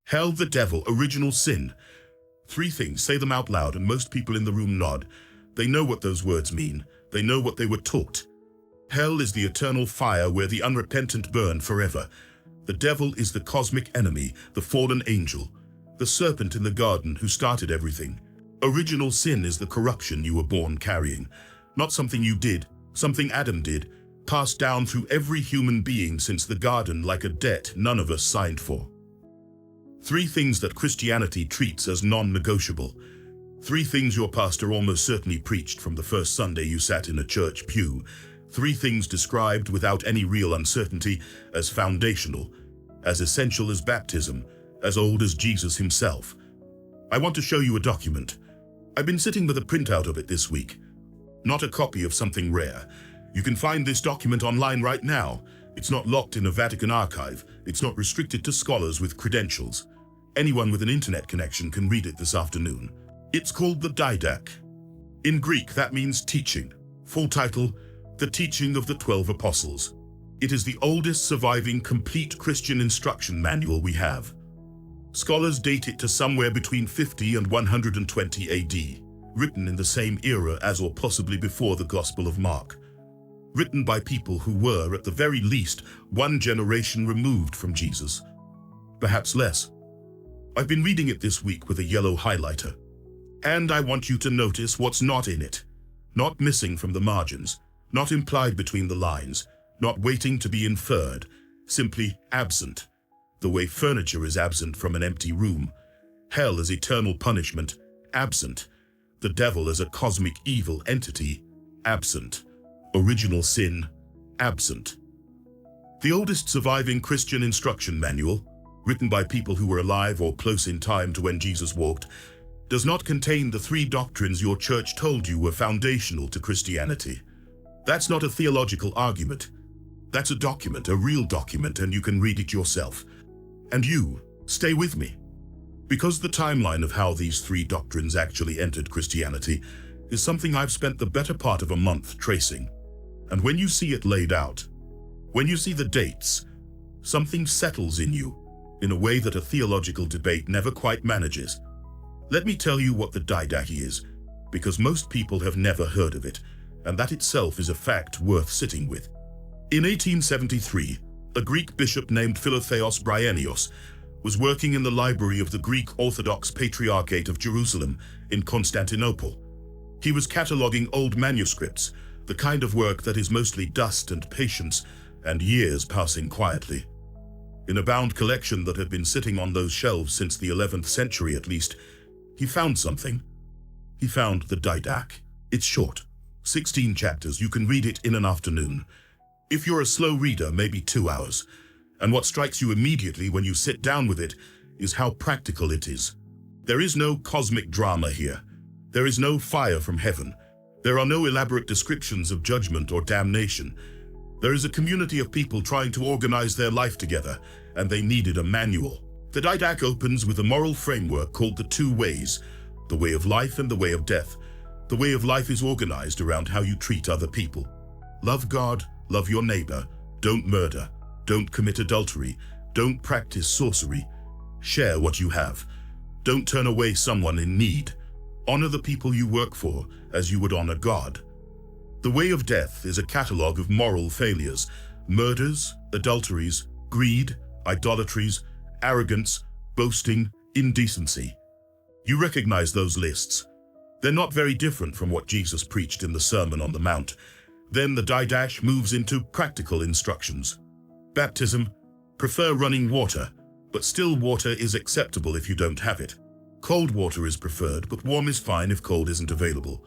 Hell, the devil, original sin. Three things, say them out loud, and most people in the room nod. They know what those words mean. They know what they were taught. Hell is the eternal fire where the unrepentant burn forever. The devil is the cosmic enemy, the fallen angel, the serpent in the garden who started everything. Original sin is the corruption you were born carrying. Not something you did, something Adam did, passed down through every human being since the garden like a debt none of us signed for. Three things that Christianity treats as non-negotiable. Three things your pastor almost certainly preached from the first Sunday you sat in a church pew. Three things described without any real uncertainty as foundational, as essential as baptism, as old as Jesus himself. I want to show you a document. I've been sitting with a printout of it this week. Not a copy of something rare. You can find this document online right now. It's not locked in a Vatican archive. It's not restricted to scholars with credentials. Anyone with an internet connection can read it this afternoon. It's called the Didache. In Greek, that means teaching. Full title, The Teaching of the 12 Apostles. It is the oldest surviving complete Christian instruction manual we have. Scholars date it to somewhere between 50 and 120 AD, written in the same era as or possibly before the Gospel of Mark. Written by people who were, at the very least, one generation removed from Jesus. Perhaps less. I've been reading it this week with a yellow highlighter. And I want you to notice what's not in it. Not missing from the margins, not implied between the lines, not waiting to be inferred, simply absent. The way furniture is absent from an empty room. Hell as eternal punishment, absent. The devil as a cosmic evil entity, absent. Original sin, absent. The oldest surviving Christian instruction manual, written by people who were alive or close in time to when Jesus walked, does not contain the three doctrines your church told you were foundational to Christianity. That's not a theological argument. That's a document, a real document, and you can read it yourself. And you, stay with me. Because the timeline of how these three doctrines actually entered Christianity is something I've spent the better part of a month tracing. And when you see it laid out, when you see the dates, something settles in you in a way that a theological debate never quite manages. Let me tell you what the Didache is, because most people have never heard of it, and that itself is a fact worth sitting with. In 1873, a Greek bishop named Philotheos Bryennios was working in the library of the Greek Orthodox Patriarchate of Jerusalem in Constantinople. He was cataloging old manuscripts, the kind of work that is mostly dust and patience and years passing quietly. In a bound collection that had been sitting on those shelves since the 11th century at least, he found something. He found the Didache. It's short, 16 chapters. You can read it in an afternoon. If you're a slow reader, maybe 2 hours. And what strikes you immediately when you sit down with it is how practical it is. There is no cosmic drama here. There is no fire from heaven. There are no elaborate descriptions of judgment or damnation. There is a community of people trying to organize their life together, and they needed a manual. The Didache opens with a moral framework called the two ways, the way of life and the way of death. The way of life is organized around how you treat other people. Love God, love your neighbor, don't murder, don't commit adultery, don't practice sorcery, share what you have, don't turn away someone in need, honor the people you work for as you would honor God. The way of death is a catalog of moral failures, murders, adulteries, greed, idolatries, arrogance, boasting, indecency. You recognize those lists. They're not very different from what Jesus preached in the Sermon on the Mount. Then the Didache moves into practical instructions. Baptism, prefer running water, but still water is acceptable if you don't have it. Cold water is preferred, but warm is fine if cold isn't available.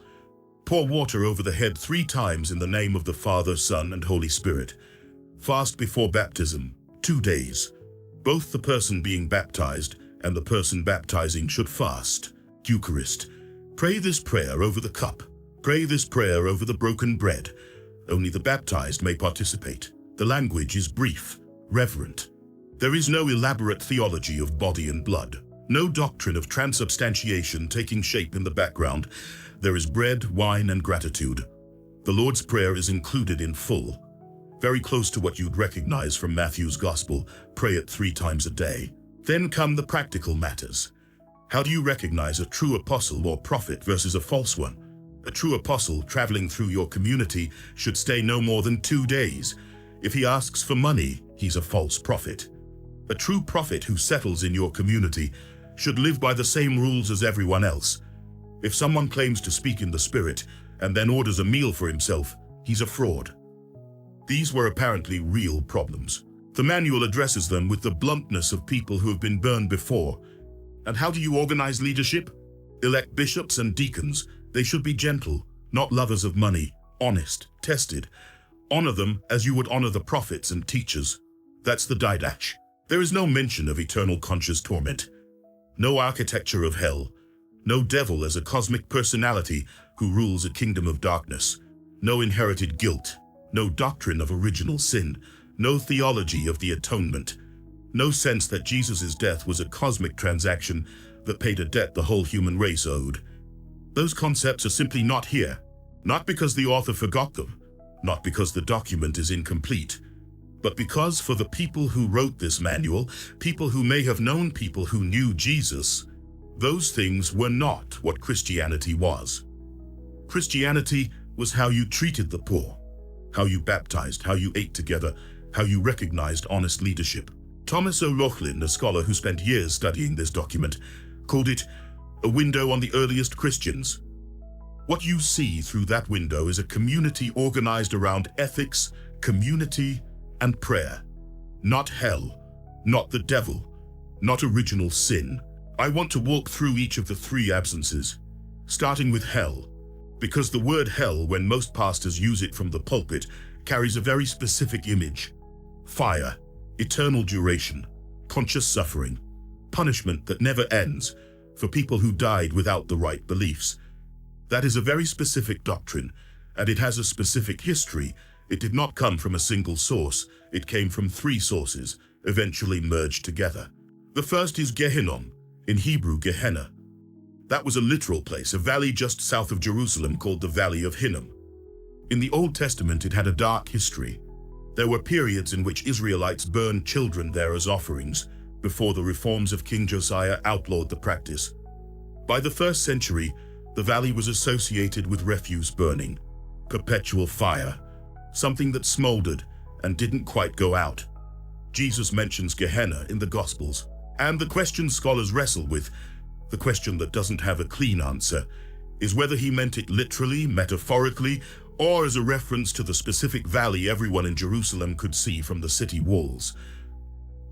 Pour water over the head 3 times in the name of the Father, Son, and Holy Spirit. Fast before baptism, 2 days. Both the person being baptized and the person baptizing should fast. Eucharist. Pray this prayer over the cup. Pray this prayer over the broken bread. Only the baptized may participate. The language is brief, reverent. There is no elaborate theology of body and blood. No doctrine of transubstantiation taking shape in the background. There is bread, wine, and gratitude. The Lord's Prayer is included in full. Very close to what you'd recognize from Matthew's Gospel, pray it 3 times a day. Then come the practical matters. How do you recognize a true apostle or prophet versus a false one? A true apostle traveling through your community should stay no more than 2 days. If he asks for money, he's a false prophet. A true prophet who settles in your community should live by the same rules as everyone else. If someone claims to speak in the Spirit and then orders a meal for himself, he's a fraud. These were apparently real problems. The manual addresses them with the bluntness of people who have been burned before. And how do you organize leadership? Elect bishops and deacons. They should be gentle, not lovers of money, honest, tested. Honor them as you would honor the prophets and teachers. That's the Didache. There is no mention of eternal conscious torment. No architecture of hell. No devil as a cosmic personality who rules a kingdom of darkness. No inherited guilt. No doctrine of original sin. No theology of the atonement. No sense that Jesus' death was a cosmic transaction that paid a debt the whole human race owed. Those concepts are simply not here. Not because the author forgot them. Not because the document is incomplete. But because for the people who wrote this manual, people who may have known people who knew Jesus, those things were not what Christianity was. Christianity was how you treated the poor, how you baptized, how you ate together, how you recognized honest leadership. Thomas O'Loughlin, a scholar who spent years studying this document, called it a window on the earliest Christians. What you see through that window is a community organized around ethics, community, and prayer. Not hell, not the devil, not original sin. I want to walk through each of the 3 absences, starting with hell, because the word hell, when most pastors use it from the pulpit, carries a very specific image. Fire, eternal duration, conscious suffering, punishment that never ends for people who died without the right beliefs. That is a very specific doctrine, and it has a specific history. It did not come from a single source. It came from 3 sources, eventually merged together. The first is Gehinnom, in Hebrew Gehenna. That was a literal place, a valley just south of Jerusalem called the Valley of Hinnom. In the Old Testament, it had a dark history. There were periods in which Israelites burned children there as offerings, before the reforms of King Josiah outlawed the practice. By the 1st century, the valley was associated with refuse burning, perpetual fire, something that smoldered and didn't quite go out. Jesus mentions Gehenna in the Gospels, and the question scholars wrestle with, the question that doesn't have a clean answer, is whether he meant it literally, metaphorically, or as a reference to the specific valley everyone in Jerusalem could see from the city walls.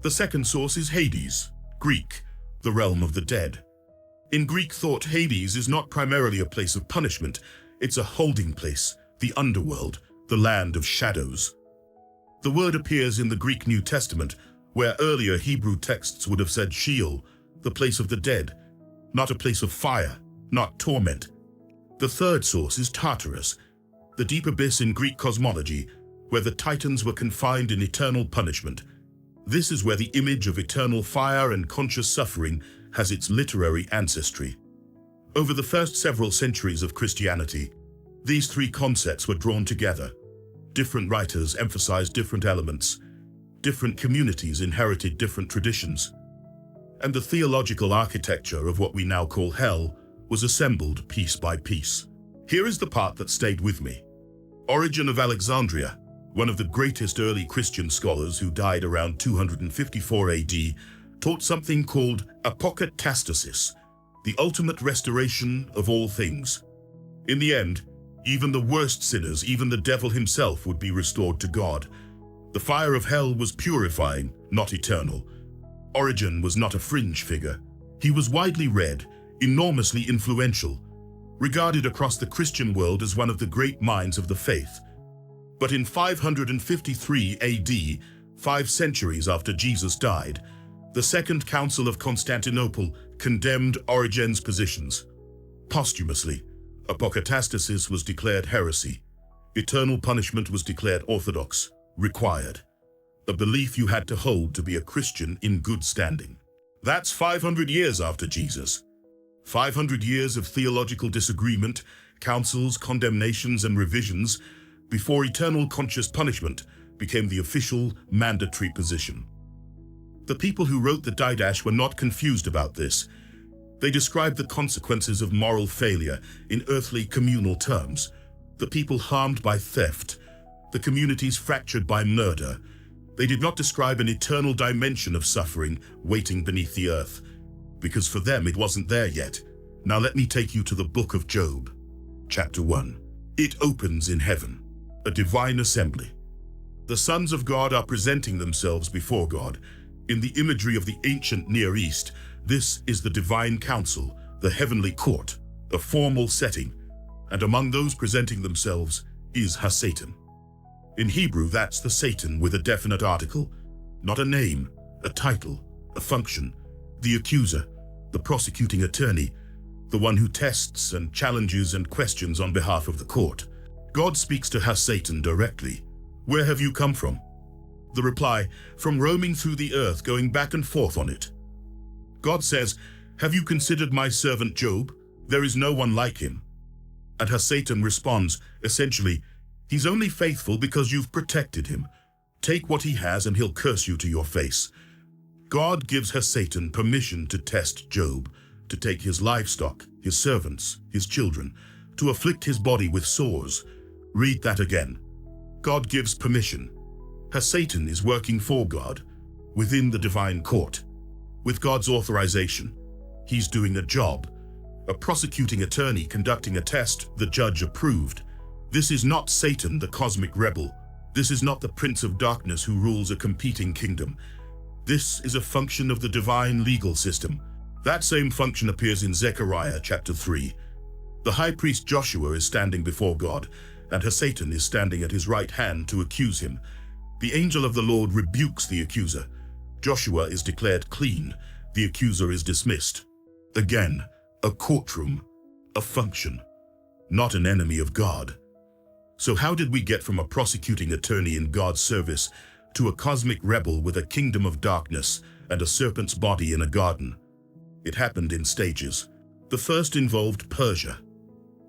The second source is Hades, Greek, the realm of the dead. In Greek thought, Hades is not primarily a place of punishment. It's a holding place, the underworld, the land of shadows. The word appears in the Greek New Testament, where earlier Hebrew texts would have said Sheol, the place of the dead, not a place of fire, not torment. The third source is Tartarus, the deep abyss in Greek cosmology, where the Titans were confined in eternal punishment. This is where the image of eternal fire and conscious suffering has its literary ancestry. Over the first several centuries of Christianity, these 3 concepts were drawn together. Different writers emphasized different elements. Different communities inherited different traditions. And the theological architecture of what we now call hell was assembled piece by piece. Here is the part that stayed with me. Origen of Alexandria, one of the greatest early Christian scholars who died around 254 AD, taught something called apokatastasis, the ultimate restoration of all things. In the end, even the worst sinners, even the devil himself, would be restored to God. The fire of hell was purifying, not eternal. Origen was not a fringe figure. He was widely read, enormously influential, regarded across the Christian world as one of the great minds of the faith. But in 553 AD, 5 centuries after Jesus died, the Second Council of Constantinople condemned Origen's positions. Posthumously, apokatastasis was declared heresy. Eternal punishment was declared orthodox, required. A belief you had to hold to be a Christian in good standing. That's 500 years after Jesus. 500 years of theological disagreement, councils, condemnations, and revisions before eternal conscious punishment became the official mandatory position. The people who wrote the Didache were not confused about this. They described the consequences of moral failure in earthly communal terms. The people harmed by theft, the communities fractured by murder. They did not describe an eternal dimension of suffering waiting beneath the earth, because for them it wasn't there yet. Now let me take you to the book of Job, chapter 1. It opens in heaven, a divine assembly. The sons of God are presenting themselves before God. In the imagery of the ancient Near East, this is the divine council, the heavenly court, a formal setting, and among those presenting themselves is Satan. In Hebrew, that's the Satan with a definite article, not a name, a title, a function, the accuser, the prosecuting attorney, the one who tests and challenges and questions on behalf of the court. God speaks to Satan directly. Where have you come from? The reply, from roaming through the earth, going back and forth on it. God says, have you considered my servant Job? There is no one like him. And Satan responds, essentially, he's only faithful because you've protected him. Take what he has and he'll curse you to your face. God gives Satan permission to test Job, to take his livestock, his servants, his children, to afflict his body with sores. Read that again. God gives permission. Satan is working for God, within the divine court. With God's authorization, he's doing a job. A prosecuting attorney conducting a test the judge approved. This is not Satan, the cosmic rebel. This is not the prince of darkness who rules a competing kingdom. This is a function of the divine legal system. That same function appears in Zechariah chapter 3. The high priest Joshua is standing before God, and Satan is standing at his right hand to accuse him. The angel of the Lord rebukes the accuser. Joshua is declared clean. The accuser is dismissed. Again, a courtroom, a function, not an enemy of God. So how did we get from a prosecuting attorney in God's service to a cosmic rebel with a kingdom of darkness and a serpent's body in a garden? It happened in stages. The first involved Persia.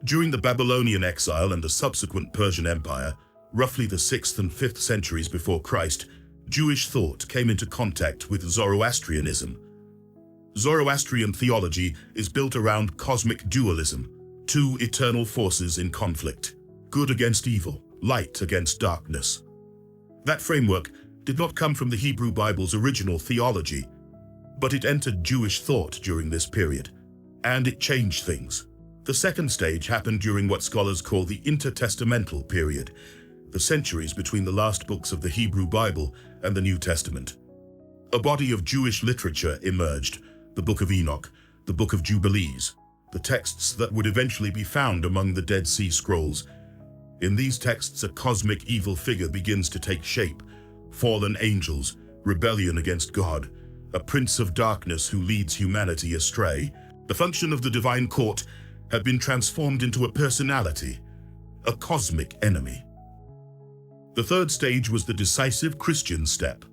During the Babylonian exile and the subsequent Persian Empire, roughly the 6th and 5th centuries before Christ, Jewish thought came into contact with Zoroastrianism. Zoroastrian theology is built around cosmic dualism, two eternal forces in conflict, good against evil, light against darkness. That framework did not come from the Hebrew Bible's original theology, but it entered Jewish thought during this period, and it changed things. The second stage happened during what scholars call the intertestamental period, the centuries between the last books of the Hebrew Bible and the New Testament. A body of Jewish literature emerged, the Book of Enoch, the Book of Jubilees, the texts that would eventually be found among the Dead Sea Scrolls. In these texts, a cosmic evil figure begins to take shape, fallen angels, rebellion against God, a prince of darkness who leads humanity astray. The function of the divine court had been transformed into a personality, a cosmic enemy. The third stage was the decisive Christian step,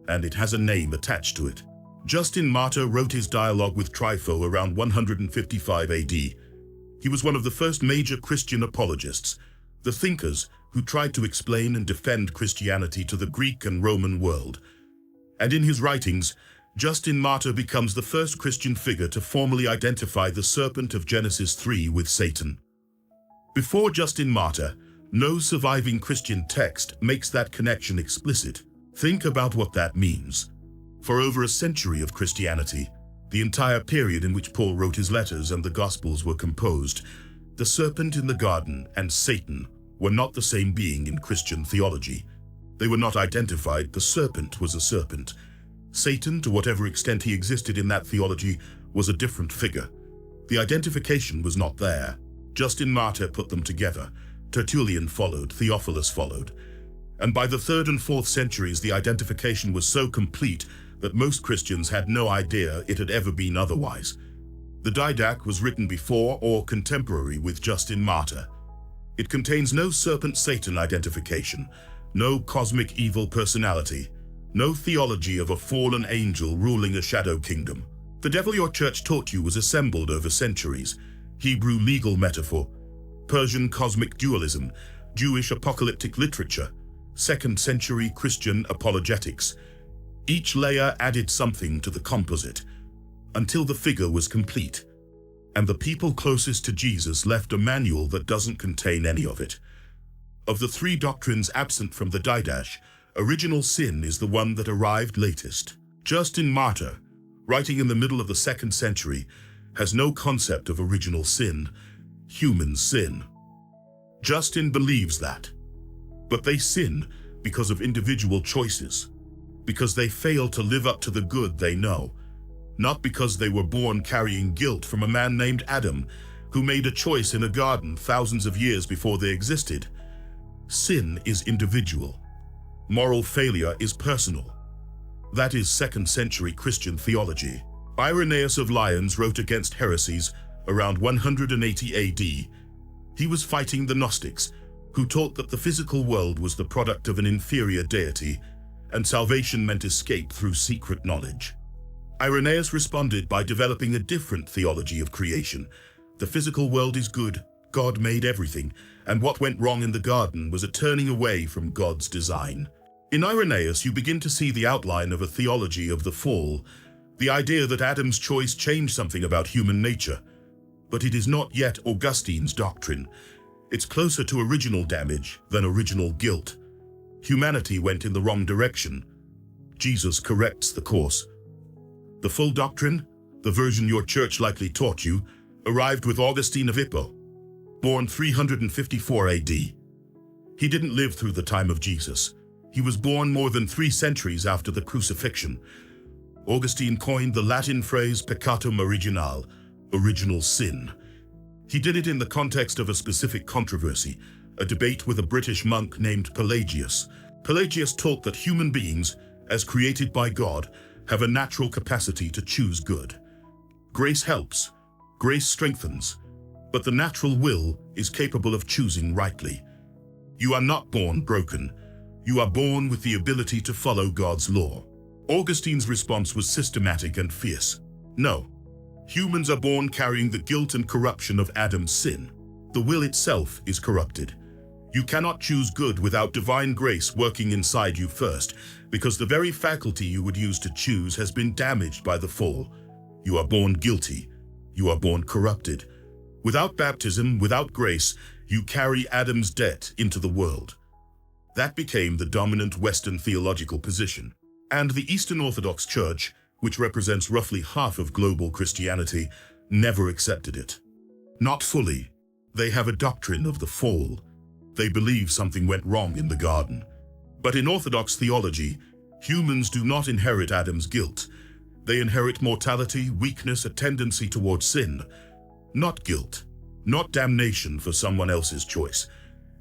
and it has a name attached to it. Justin Martyr wrote his dialogue with Trypho around 155 AD. He was one of the first major Christian apologists, the thinkers who tried to explain and defend Christianity to the Greek and Roman world. And in his writings, Justin Martyr becomes the first Christian figure to formally identify the serpent of Genesis 3 with Satan. Before Justin Martyr, no surviving Christian text makes that connection explicit. Think about what that means. For over a century of Christianity, the entire period in which Paul wrote his letters and the Gospels were composed, the serpent in the garden and Satan were not the same being in Christian theology. They were not identified. The serpent was a serpent. Satan, to whatever extent he existed in that theology, was a different figure. The identification was not there. Justin Martyr put them together. Tertullian followed, Theophilus followed. And by the 3rd and 4th centuries, the identification was so complete that most Christians had no idea it had ever been otherwise. The Didache was written before or contemporary with Justin Martyr. It contains no serpent-Satan identification, no cosmic evil personality, no theology of a fallen angel ruling a shadow kingdom. The devil your church taught you was assembled over centuries. Hebrew legal metaphor, Persian cosmic dualism, Jewish apocalyptic literature, 2nd century Christian apologetics. Each layer added something to the composite, until the figure was complete, and the people closest to Jesus left a manual that doesn't contain any of it. Of the three doctrines absent from the Didache, original sin is the one that arrived latest. Justin Martyr, writing in the middle of the 2nd century, has no concept of original sin, human sin. Justin believes that. But they sin because of individual choices, because they fail to live up to the good they know, not because they were born carrying guilt from a man named Adam, who made a choice in a garden thousands of years before they existed. Sin is individual. Moral failure is personal. That is 2nd century Christian theology. Irenaeus of Lyons wrote against heresies around 180 AD. He was fighting the Gnostics, who taught that the physical world was the product of an inferior deity, and salvation meant escape through secret knowledge. Irenaeus responded by developing a different theology of creation. The physical world is good, God made everything, and what went wrong in the garden was a turning away from God's design. In Irenaeus, you begin to see the outline of a theology of the fall, the idea that Adam's choice changed something about human nature. But it is not yet Augustine's doctrine. It's closer to original damage than original guilt. Humanity went in the wrong direction. Jesus corrects the course. The full doctrine, the version your church likely taught you, arrived with Augustine of Hippo, born 354 AD. He didn't live through the time of Jesus. He was born more than 3 centuries after the crucifixion. Augustine coined the Latin phrase peccatum originale, original sin. He did it in the context of a specific controversy, a debate with a British monk named Pelagius. Pelagius taught that human beings, as created by God, have a natural capacity to choose good. Grace helps, grace strengthens, but the natural will is capable of choosing rightly. You are not born broken. You are born with the ability to follow God's law. Augustine's response was systematic and fierce. No. Humans are born carrying the guilt and corruption of Adam's sin. The will itself is corrupted. You cannot choose good without divine grace working inside you first, because the very faculty you would use to choose has been damaged by the fall. You are born guilty. You are born corrupted. Without baptism, without grace, you carry Adam's debt into the world. That became the dominant Western theological position. And the Eastern Orthodox Church, which represents roughly half of global Christianity, never accepted it. Not fully. They have a doctrine of the fall. They believe something went wrong in the garden. But in Orthodox theology, humans do not inherit Adam's guilt. They inherit mortality, weakness, a tendency towards sin. Not guilt, not damnation for someone else's choice.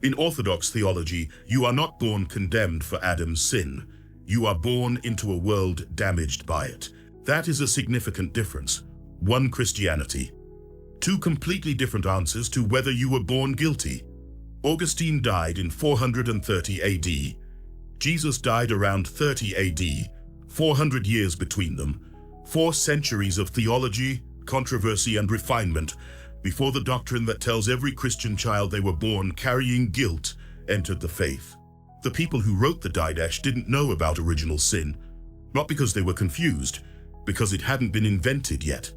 In Orthodox theology, you are not born condemned for Adam's sin. You are born into a world damaged by it. That is a significant difference. One Christianity. Two completely different answers to whether you were born guilty. Augustine died in 430 AD. Jesus died around 30 AD, 400 years between them. 4 centuries of theology, controversy, and refinement before the doctrine that tells every Christian child they were born carrying guilt entered the faith. The people who wrote the Didache didn't know about original sin, not because they were confused, because it hadn't been invented yet.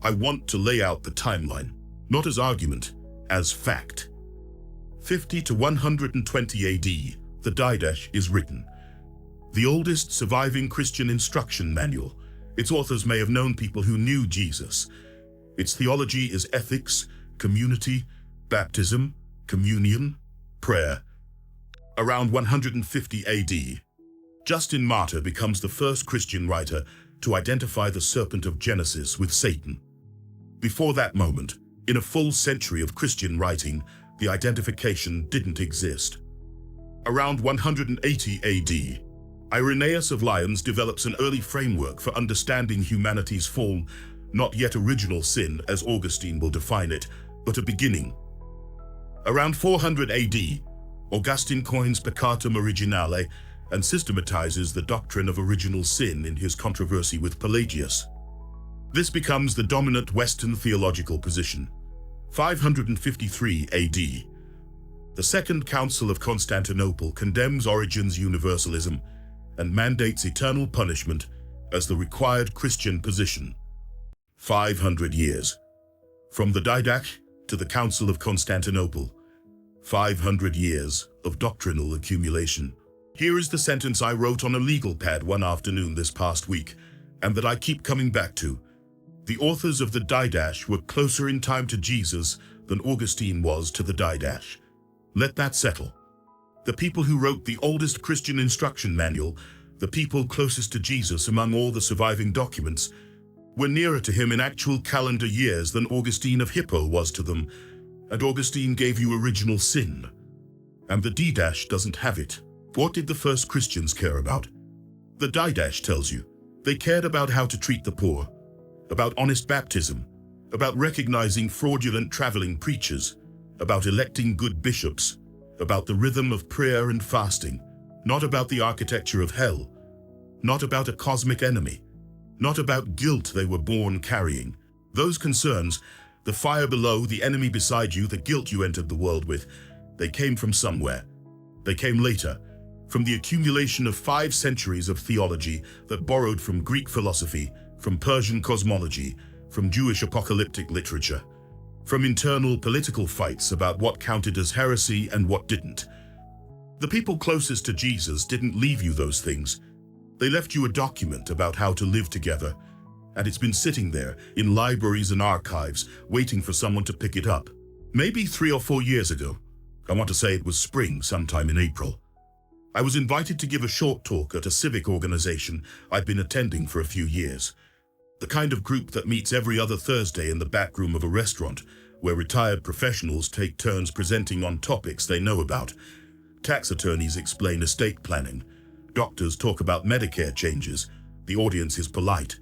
I want to lay out the timeline, not as argument, as fact. 50 to 120 AD, the Didache is written. The oldest surviving Christian instruction manual. Its authors may have known people who knew Jesus. Its theology is ethics, community, baptism, communion, prayer. Around 150 AD, Justin Martyr becomes the first Christian writer to identify the serpent of Genesis with Satan. Before that moment, in a full century of Christian writing, the identification didn't exist. Around 180 AD, Irenaeus of Lyons develops an early framework for understanding humanity's fall, not yet original sin as Augustine will define it, but a beginning. Around 400 AD, Augustine coins peccatum originale and systematizes the doctrine of original sin in his controversy with Pelagius. This becomes the dominant Western theological position. 553 AD. The Second Council of Constantinople condemns Origen's universalism. and mandates eternal punishment as the required Christian position. 500 years. From the Didache to the Council of Constantinople. 500 years of doctrinal accumulation. Here is the sentence I wrote on a legal pad one afternoon this past week, and that I keep coming back to. The authors of the Didache were closer in time to Jesus than Augustine was to the Didache. Let that settle. The people who wrote the oldest Christian instruction manual, the people closest to Jesus among all the surviving documents, were nearer to him in actual calendar years than Augustine of Hippo was to them, and Augustine gave you original sin. And the Didache doesn't have it. What did the first Christians care about? The Didache tells you. They cared about how to treat the poor, about honest baptism, about recognizing fraudulent traveling preachers, about electing good bishops, about the rhythm of prayer and fasting, not about the architecture of hell, not about a cosmic enemy, not about guilt they were born carrying. Those concerns, the fire below, the enemy beside you, the guilt you entered the world with, they came from somewhere. They came later, from the accumulation of 5 centuries of theology that borrowed from Greek philosophy, from Persian cosmology, from Jewish apocalyptic literature, from internal political fights about what counted as heresy and what didn't. The people closest to Jesus didn't leave you those things. They left you a document about how to live together, and it's been sitting there in libraries and archives, waiting for someone to pick it up. Maybe 3 or 4 years ago. I want to say it was spring, sometime in April. I was invited to give a short talk at a civic organization I'd been attending for a few years. The kind of group that meets every other Thursday in the back room of a restaurant, where retired professionals take turns presenting on topics they know about. Tax attorneys explain estate planning. Doctors talk about Medicare changes. The audience is polite.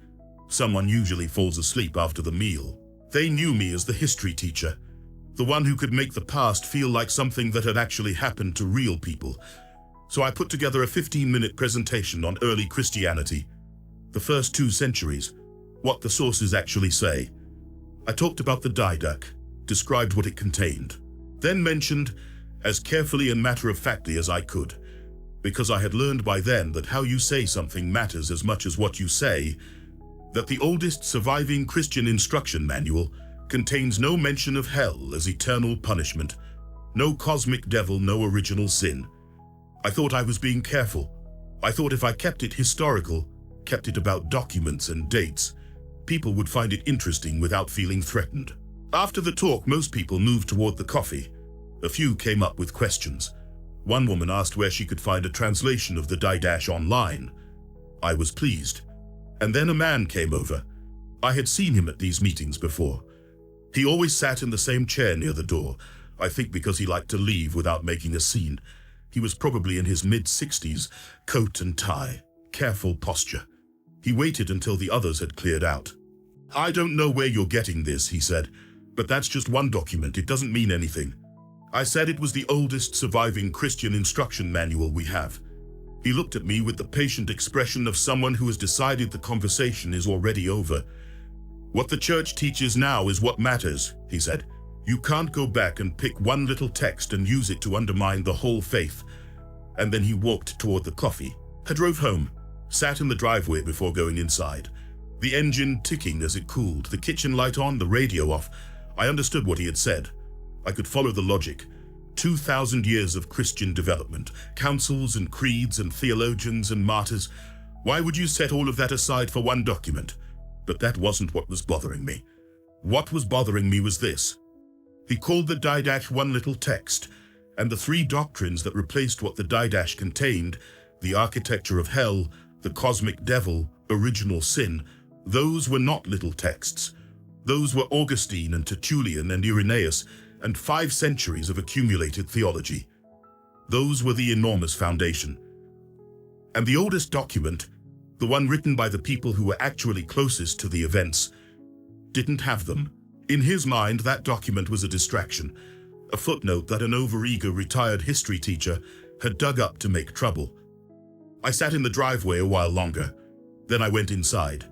Someone usually falls asleep after the meal. They knew me as the history teacher, the one who could make the past feel like something that had actually happened to real people. So I put together a 15-minute presentation on early Christianity, the first 2 centuries, what the sources actually say. I talked about the Didache, described what it contained, then mentioned, as carefully and matter-of-factly as I could, because I had learned by then that how you say something matters as much as what you say, that the oldest surviving Christian instruction manual contains no mention of hell as eternal punishment, no cosmic devil, no original sin. I thought I was being careful. I thought if I kept it historical, kept it about documents and dates, people would find it interesting without feeling threatened. After the talk, most people moved toward the coffee. A few came up with questions. One woman asked where she could find a translation of the Didache online. I was pleased. And then a man came over. I had seen him at these meetings before. He always sat in the same chair near the door, I think because he liked to leave without making a scene. He was probably in his mid-60s, coat and tie, careful posture. He waited until the others had cleared out. I don't know where you're getting this, he said, but that's just one document. It doesn't mean anything. I said it was the oldest surviving Christian instruction manual we have. He looked at me with the patient expression of someone who has decided the conversation is already over. What the church teaches now is what matters, he said. You can't go back and pick one little text and use it to undermine the whole faith. And then he walked toward the coffee. I drove home, sat in the driveway before going inside. The engine ticking as it cooled, the kitchen light on, the radio off. I understood what he had said. I could follow the logic. 2,000 years of Christian development, councils and creeds and theologians and martyrs. Why would you set all of that aside for one document? But that wasn't what was bothering me. What was bothering me was this. He called the Didache one little text, and the 3 doctrines that replaced what the Didache contained, the architecture of hell, the cosmic devil, original sin, those were not little texts. Those were Augustine and Tertullian and Irenaeus, and 5 centuries of accumulated theology. Those were the enormous foundation. And the oldest document, the one written by the people who were actually closest to the events, didn't have them. In his mind, that document was a distraction, a footnote that an overeager retired history teacher had dug up to make trouble. I sat in the driveway a while longer. Then I went inside.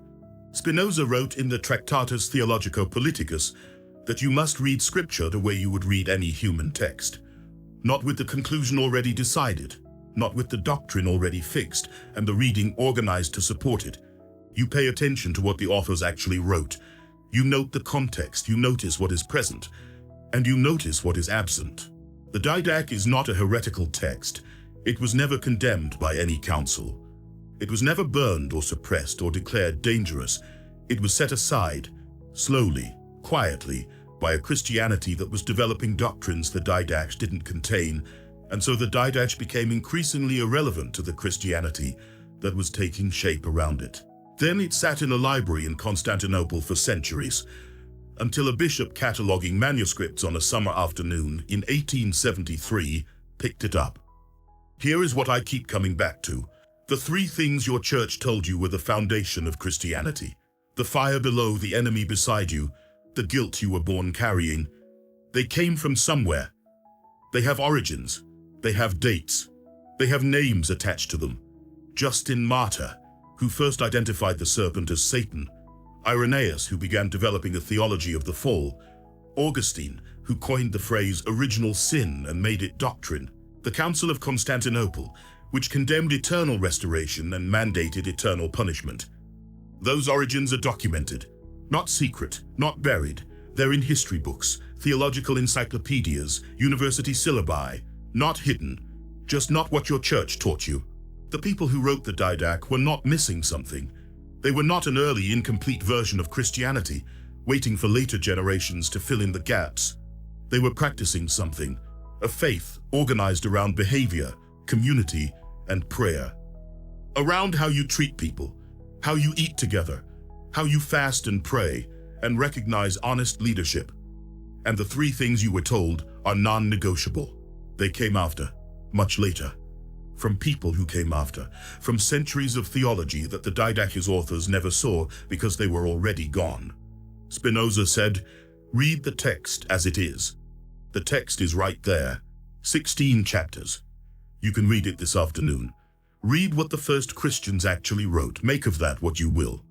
Spinoza wrote in the Tractatus Theologico-Politicus that you must read scripture the way you would read any human text, not with the conclusion already decided, not with the doctrine already fixed and the reading organized to support it. You pay attention to what the authors actually wrote. You note the context, you notice what is present, and you notice what is absent. The Didache is not a heretical text. It was never condemned by any council. It was never burned or suppressed or declared dangerous. It was set aside, slowly, quietly, by a Christianity that was developing doctrines the Didache didn't contain, and so the Didache became increasingly irrelevant to the Christianity that was taking shape around it. Then it sat in a library in Constantinople for centuries, until a bishop cataloguing manuscripts on a summer afternoon in 1873 picked it up. Here is what I keep coming back to. The three things your church told you were the foundation of Christianity. The fire below, the enemy beside you, the guilt you were born carrying. They came from somewhere. They have origins. They have dates. They have names attached to them. Justin Martyr, who first identified the serpent as Satan. Irenaeus, who began developing a theology of the fall. Augustine, who coined the phrase original sin and made it doctrine. The Council of Constantinople, which condemned eternal restoration and mandated eternal punishment. Those origins are documented. Not secret, not buried. They're in history books, theological encyclopedias, university syllabi. Not hidden, just not what your church taught you. The people who wrote the Didache were not missing something. They were not an early, incomplete version of Christianity, waiting for later generations to fill in the gaps. They were practicing something, a faith organized around behavior, community, and prayer. Around how you treat people, how you eat together, how you fast and pray, and recognize honest leadership. And the three things you were told are non-negotiable. They came after, much later. From people who came after, from centuries of theology that the Didache's authors never saw because they were already gone. Spinoza said, "Read the text as it is." The text is right there, 16 chapters. You can read it this afternoon. Read what the first Christians actually wrote. Make of that what you will.